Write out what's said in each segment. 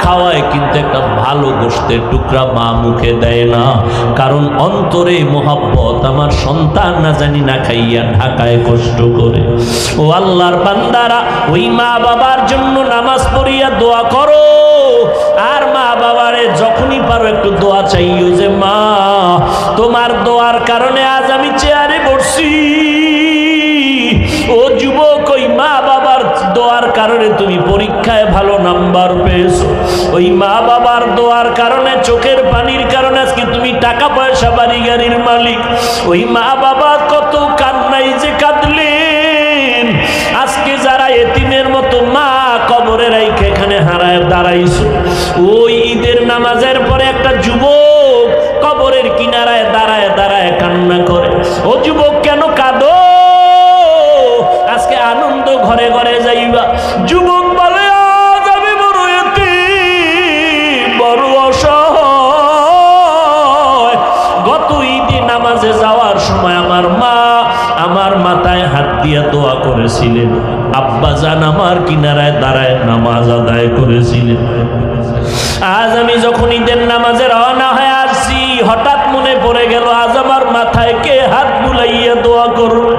খাওয়ায়, কিন্তু একটা ভালো গোশতের টুকরা মা মুখে দেয় না, কারণ অন্তরে মোহাব্বত। আমার সন্তান না জানি না খাইয়া ঢাকায় কষ্ট করে। ও আল্লাহর বান্দারা, ওই মা বাবার জন্য নামাজ পড়িয়া দোয়া করো, আর মা বাবারে যখনই পারো একটু দোয়া চাইও যে মা, তোমার দোয়ার কারণে আজ আমি চেয়ারে বসছি। ও যুবক, ওই মা বাবার দোয়ার কারণে তুমি পরীক্ষায় ভালো নাম্বার পেয়েছো। ওই মা বাবার দোয়ার কারণে, চোখের পানির কারণে আজকে তুমি টাকা পয়সা বাড়ি গাড়ির মালিক। ওই মা বাবা কত কান্নাই যে কাঁদলেন। আজকে যারা এতিমের মতো মা কবরে রাইখে এখানে হারায় দাঁড়াইছো, ওই ঈদের নামাজের পরে একটা যুবক কবরের কিনারায় দাঁড়ায় দাঁড়ায় কান্না করে। ও যুবক, কেন কাঁদো? আজকে আনন্দ ঘরে ঘরে যাইবা। যুবক বলে, আজ আমি বড় এতিম, বড় অসহায়। গত ঈদে নামাজে যাওয়ার সময় আমার মা আমার মাথায় হাত দিয়া দোয়া করেছিলেন, আব্বাজান আমার কিনারায় দাঁড়ায় নামাজ আদায় করেছিলেন। আজ আমি যখন ঈদের নামাজে রওনা হয়ে আসছি, হঠাৎ মনে পড়ে গেল আজ আমার মাথায় কে হাত বুলাইয়া দোয়া করবে।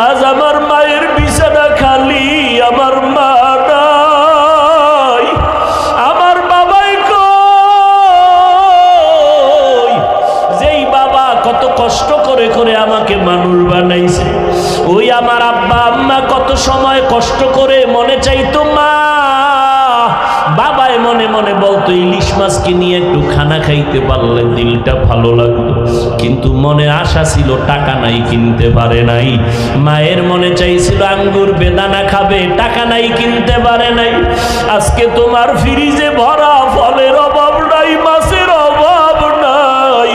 আজ আমার মায়ের বিছানা খালি, আমার মা নাই, আমার বাবাই কই। যেই বাবা কত কষ্ট করে করে আমাকে মানুষ বানাইছে, ওই আমার আব্বা আম্মা কত সময় কষ্ট করে মনে চাইতো মা, বাবায় মনে মনে বলতো ইলিশ মাছকে নিয়ে একটু খানা খাইতে পারলে দিলটা ভালো লাগতো, কিন্তু মনে আশা ছিল টাকা নাই, কিনতে পারে নাই। মায়ের মনে চাইছিল আঙ্গুর বেদানা খাবে, টাকা নাই, কিনতে পারে নাই। আজকে তোমার ফ্রিজে ভরা ফলের অভাব নাই, মাছের অভাব নাই,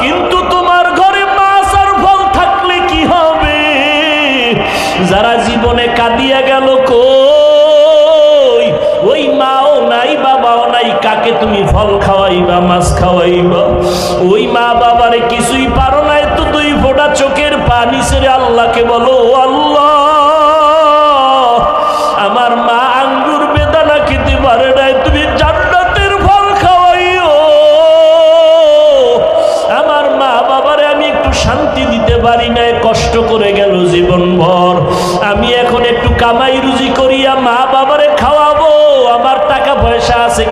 কিন্তু তোমার ঘরে মাছ আর ফল থাকলে কি হবে? যারা জীবনে কাঁদিয়া গেল কই, ওই মাও নাই, বাবাও নাই, কাকে তুমি ফল খাওয়াইবা, মাছ খাওয়াইবা? ওই মা বাবারে কিছুই পারো নাই তো দুই ফোঁটা চোখের পানি ছেড়ে আল্লাহকে বলো, আল্লাহ